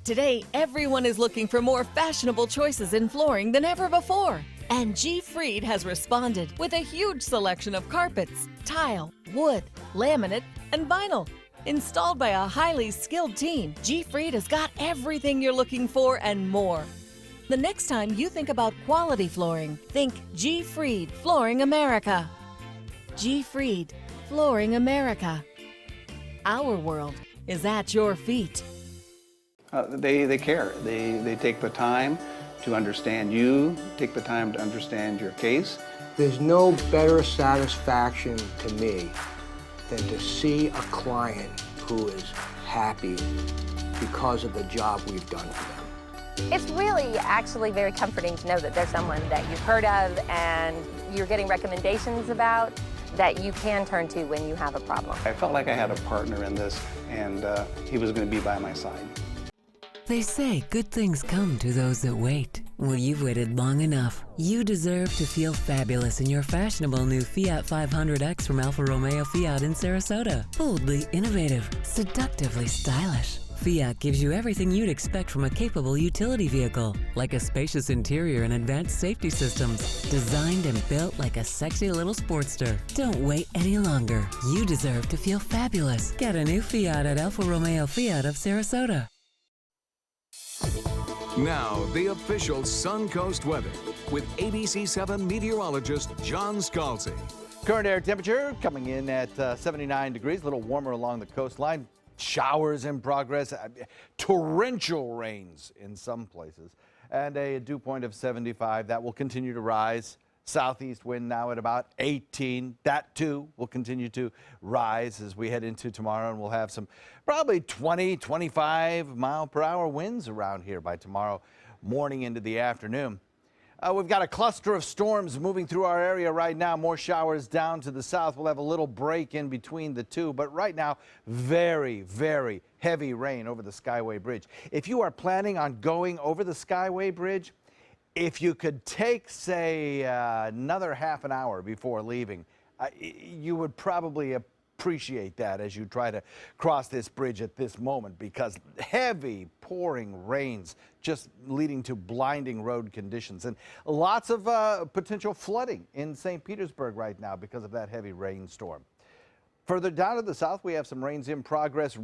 Today, everyone is looking for more fashionable choices in flooring than ever before. And G. Fried has responded with a huge selection of carpets, tile, wood, laminate, and vinyl. Installed by a highly skilled team, G. Fried has got everything you're looking for and more. The next time you think about quality flooring, think G. Fried Flooring America. G. Fried Flooring America. Our world is at your feet. They care. They take the time to understand you, take the time to understand your case. There's no better satisfaction to me than to see a client who is happy because of the job we've done for them. It's really actually very comforting to know that there's someone that you've heard of and you're getting recommendations about that you can turn to when you have a problem. I felt like I had a partner in this, and he was going to be by my side. They say good things come to those that wait. Well, you've waited long enough. You deserve to feel fabulous in your fashionable new Fiat 500X from Alfa Romeo Fiat in Sarasota. Boldly innovative, seductively stylish. Fiat gives you everything you'd expect from a capable utility vehicle, like a spacious interior and advanced safety systems, designed and built like a sexy little sportster. Don't wait any longer. You deserve to feel fabulous. Get a new Fiat at Alfa Romeo Fiat of Sarasota. Now, the official Suncoast weather with ABC7 meteorologist John Scalzi. Current air temperature coming in at 79 degrees, a little warmer along the coastline. Showers in progress, torrential rains in some places, and a dew point of 75. That will continue to rise. Southeast wind now at about 18. That too will continue to rise as we head into tomorrow, and we'll have some probably 20, 25 mile per hour winds around here by tomorrow morning into the afternoon. We've got a cluster of storms moving through our area right now. More showers down to the south. We'll have a little break in between the two, but right now, very, very heavy rain over the Skyway Bridge. If you are planning on going over the Skyway Bridge, if you could take, say, another half an hour before leaving, you would probably appreciate that as you try to cross this bridge at this moment, because heavy pouring rains just leading to blinding road conditions and lots of potential flooding in St. Petersburg right now because of that heavy rainstorm. Further down to the south, we have some rains in progress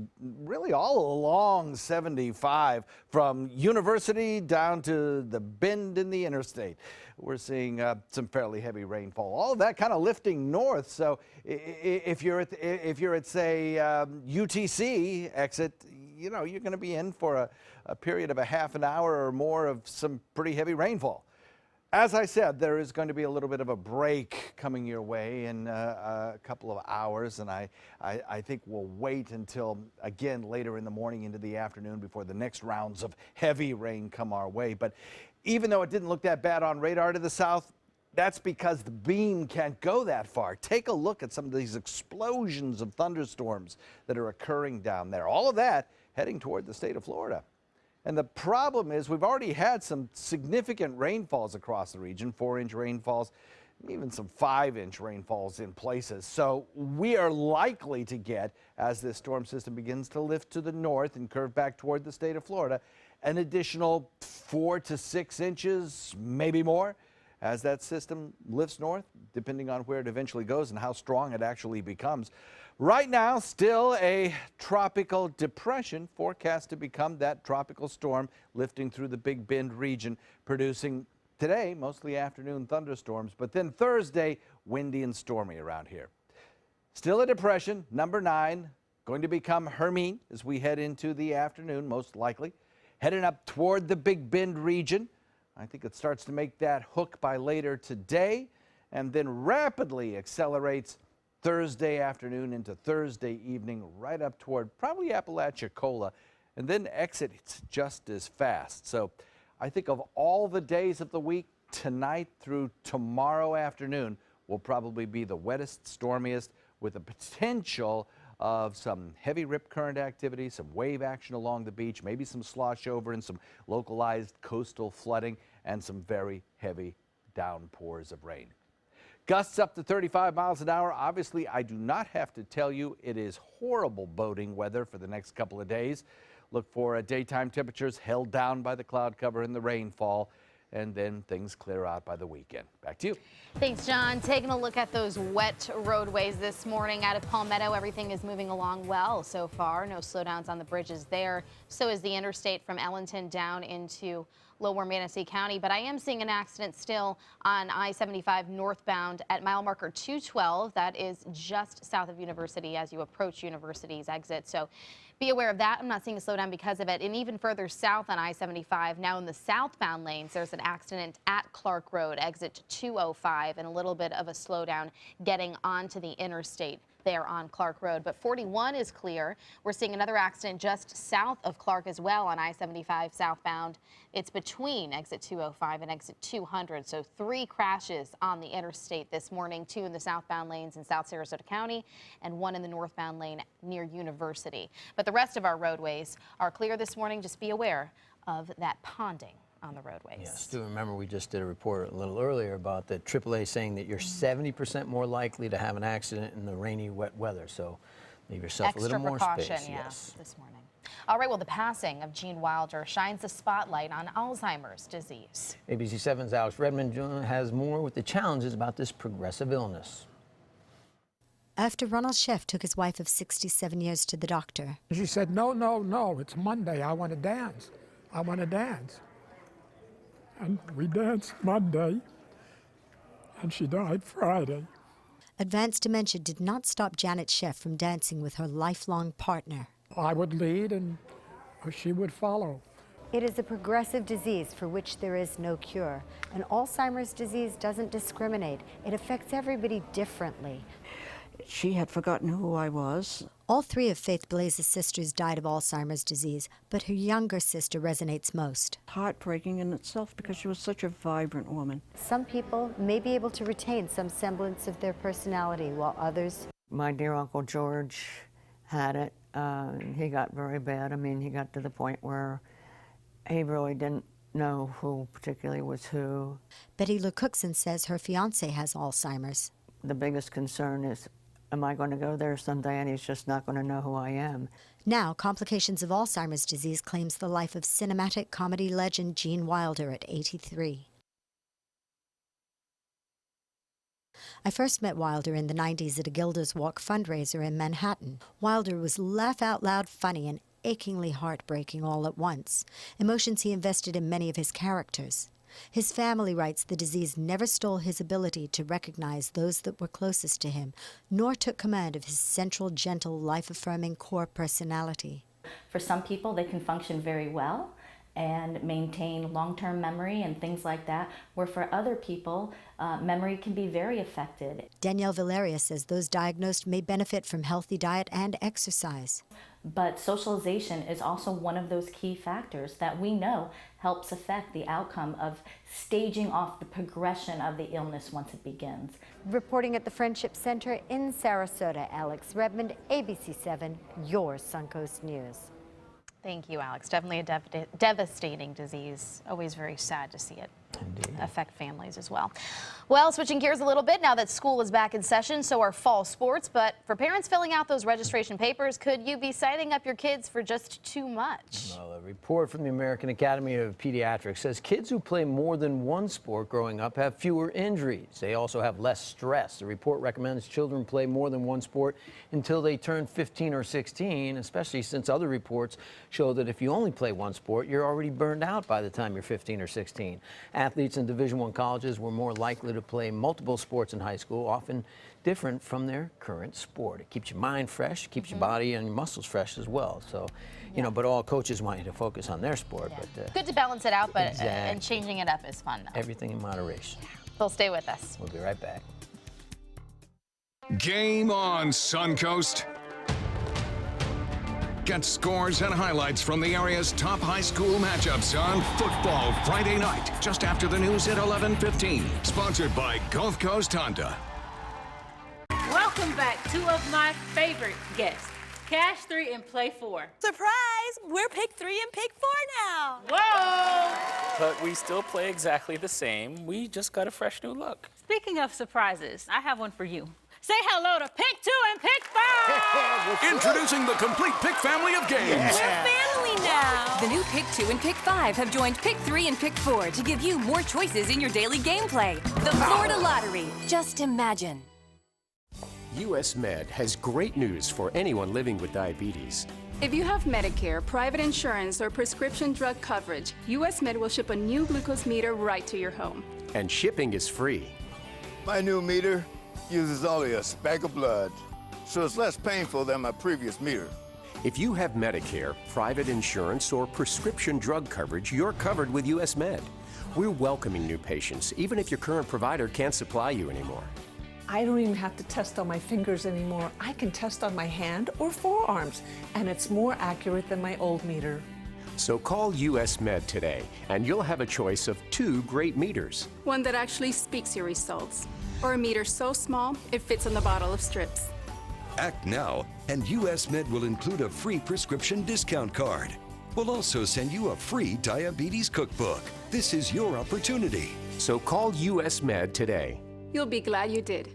really all along 75 from University down to the bend in the interstate. We're seeing some fairly heavy rainfall. All of that kind of lifting north. So if you're at say UTC exit, you know, you're going to be in for a period of a half an hour or more of some pretty heavy rainfall. As I said, there is going to be a little bit of a break coming your way in a couple of hours, and I think we'll wait until, again, later in the morning into the afternoon before the next rounds of heavy rain come our way. But even though it didn't look that bad on radar to the south, that's because the beam can't go that far. Take a look at some of these explosions of thunderstorms that are occurring down there. All of that heading toward the state of Florida. And the problem is we've already had some significant rainfalls across the region, 4-inch rainfalls, even some 5-inch rainfalls in places. So we are likely to get, as this storm system begins to lift to the north and curve back toward the state of Florida, an additional 4 to 6 inches, maybe more, as that system lifts north, depending on where it eventually goes and how strong it actually becomes. Right now, still a tropical depression, forecast to become that tropical storm lifting through the Big Bend region, producing today mostly afternoon thunderstorms, but then Thursday, windy and stormy around here. Still a depression, number 9, going to become Hermine as we head into the afternoon, most likely. Heading up toward the Big Bend region. I think it starts to make that hook by later today, and then rapidly accelerates Thursday afternoon into Thursday evening, right up toward probably Apalachicola and then exit just as fast. So I think of all the days of the week, tonight through tomorrow afternoon will probably be the wettest, stormiest, with the potential of some heavy rip current activity, some wave action along the beach, maybe some slosh over and some localized coastal flooding, and some very heavy downpours of rain. Gusts up to 35 miles an hour. Obviously, I do not have to tell you it is horrible boating weather for the next couple of days. Look for daytime temperatures held down by the cloud cover and the rainfall, and then things clear out by the weekend. Back to you. Thanks, John. Taking a look at those wet roadways this morning out of Palmetto. Everything is moving along well so far. No slowdowns on the bridges there. So is the interstate from Ellington down into Lower Manistee County. But I am seeing an accident still on I-75 northbound at mile marker 212. That is just south of University as you approach University's exit. So be aware of that. I'm not seeing a slowdown because of it. And even further south on I-75, now in the southbound lanes, there's an accident at Clark Road, exit 205, and a little bit of a slowdown getting onto the interstate there on Clark Road. But 41 is clear. We're seeing another accident just south of Clark as well on I-75 southbound. It's between exit 205 and exit 200. So 3 crashes on the interstate this morning, 2 in the southbound lanes in South Sarasota County and 1 in the northbound lane near University. But the rest of our roadways are clear this morning. Just be aware of that ponding on the roadways. Yes, do remember we just did a report a little earlier about the AAA saying that you're 70% more likely to have an accident in the rainy, wet weather. So leave yourself a little more space. Extra precaution, this morning. All right, well, the passing of Gene Wilder shines a spotlight on Alzheimer's disease. ABC 7's Alex Redmond has more with the challenges about this progressive illness. After Ronald Sheff took his wife of 67 years to the doctor. She said, no, no, no, it's Monday. I want to dance. I want to dance. And we danced Monday, and she died Friday. Advanced dementia did not stop Janet Sheff from dancing with her lifelong partner. I would lead, and she would follow. It is a progressive disease for which there is no cure. And Alzheimer's disease doesn't discriminate. It affects everybody differently. She had forgotten who I was. All 3 of Faith Blaze's sisters died of Alzheimer's disease, but her younger sister resonates most. Heartbreaking in itself because she was such a vibrant woman. Some people may be able to retain some semblance of their personality, while others... My dear Uncle George had it. He got very bad. I mean, he got to the point where he really didn't know who particularly was who. Betty LeCookson says her fiancé has Alzheimer's. The biggest concern is, am I going to go there someday and he's just not going to know who I am? Now, Complications of Alzheimer's Disease claims the life of cinematic comedy legend Gene Wilder at 83. I first met Wilder in the 90s at a Gilda's Walk fundraiser in Manhattan. Wilder was laugh-out-loud funny and achingly heartbreaking all at once, emotions he invested in many of his characters. His family writes the disease never stole his ability to recognize those that were closest to him, nor took command of his central, gentle, life-affirming core personality. For some people, they can function very well and maintain long-term memory and things like that, where for other people, memory can be very affected. Danielle Valeria says those diagnosed may benefit from healthy diet and exercise. But socialization is also one of those key factors that we know helps affect the outcome of staging off the progression of the illness once it begins. Reporting at the Friendship Center in Sarasota, Alex Redmond, ABC 7, your Suncoast News. Thank you, Alex. Definitely a devastating disease. Always very sad to see it affect families as well. Well, switching gears a little bit now that school is back in session, so are fall sports. But for parents filling out those registration papers, could you be signing up your kids for just too much? Well, a report from the American Academy of Pediatrics says kids who play more than one sport growing up have fewer injuries. They also have less stress. The report recommends children play more than one sport until they turn 15 or 16, especially since other reports show that if you only play one sport, you're already burned out by the time you're 15 or 16. Athletes in Division I colleges were more likely to play multiple sports in high school, often different from their current sport. It keeps your mind fresh, keeps your body and your muscles fresh as well. So, you know, but all coaches want you to focus on their sport. But good to balance it out, but and changing it up is fun, though. Everything in moderation. They'll stay with us. We'll be right back. Game on, Suncoast. Get scores and highlights from the area's top high school matchups on Football Friday night, just after the news at 11:15. Sponsored by Gulf Coast Honda. Welcome back. Two of my favorite guests, Cash 3 and Play 4. Surprise! We're Pick 3 and Pick 4 now. Whoa! But we still play exactly the same. We just got a fresh new look. Speaking of surprises, I have one for you. Say hello to Pick 2 and Pick 5! Introducing the complete Pick family of games. We're family now. The new Pick 2 and Pick 5 have joined Pick 3 and Pick 4 to give you more choices in your daily gameplay. The Florida Lottery. Just imagine. US Med has great news for anyone living with diabetes. If you have Medicare, private insurance, or prescription drug coverage, US Med will ship a new glucose meter right to your home. And shipping is free. My new meter uses only a speck of blood, so it's less painful than my previous meter. If you have Medicare, private insurance, or prescription drug coverage, you're covered with US Med. We're welcoming new patients, even if your current provider can't supply you anymore. I don't even have to test on my fingers anymore. I can test on my hand or forearms, and it's more accurate than my old meter. So call US Med today, and you'll have a choice of 2 great meters. One that actually speaks your results, or a meter so small it fits on the bottle of strips. Act now, and US Med will include a free prescription discount card. We'll also send you a free diabetes cookbook. This is your opportunity. So call US Med today. You'll be glad you did.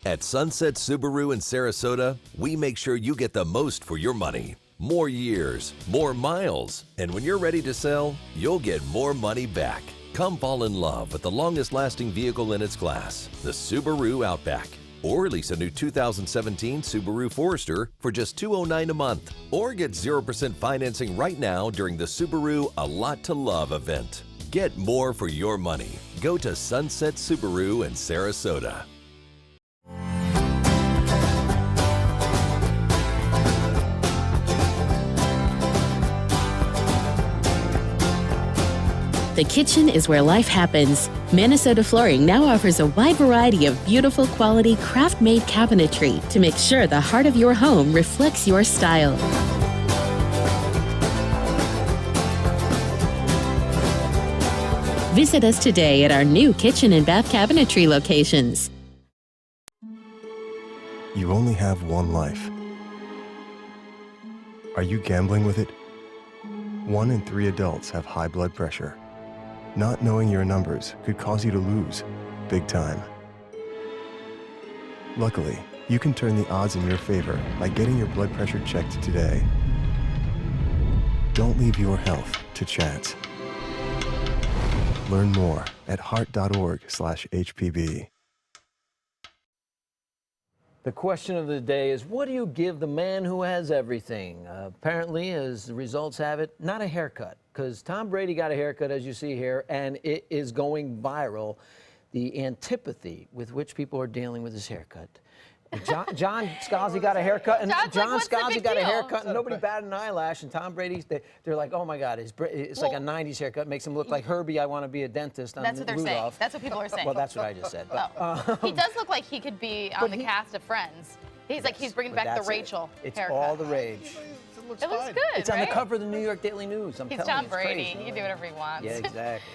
At Sunset Subaru in Sarasota, we make sure you get the most for your money. More years, more miles, and when you're ready to sell, you'll get more money back. Come fall in love with the longest-lasting vehicle in its class, the Subaru Outback. Or lease a new 2017 Subaru Forester for just $209 a month. Or get 0% financing right now during the Subaru A Lot to Love event. Get more for your money. Go to Sunset Subaru in Sarasota. The kitchen is where life happens. Minnesota Flooring now offers a wide variety of beautiful quality craft-made cabinetry to make sure the heart of your home reflects your style. Visit us today at our new kitchen and bath cabinetry locations. You only have one life. Are you gambling with it? 1 in 3 adults have high blood pressure. Not knowing your numbers could cause you to lose, big time. Luckily, you can turn the odds in your favor by getting your blood pressure checked today. Don't leave your health to chance. Learn more at heart.org/HPB. The question of the day is, what do you give the man who has everything? Apparently, as the results have it, not a haircut, because Tom Brady got a haircut, as you see here, and it is going viral, the antipathy with which people are dealing with his haircut. John Scalzi got a haircut, and nobody batted an eyelash, and Tom Brady, they're like, oh my God, it's like a 90s haircut, makes him look like Herbie, I want to be a dentist. That's what they're saying. That's what people are saying. Well, that's what I just said. But, he does look like he could be on the cast of Friends. He's like, he's bringing back the Rachel It's haircut. all the rage. It looks good, It's on the cover of the New York Daily News. He's Tom Brady. He can do whatever he wants. Yeah, exactly.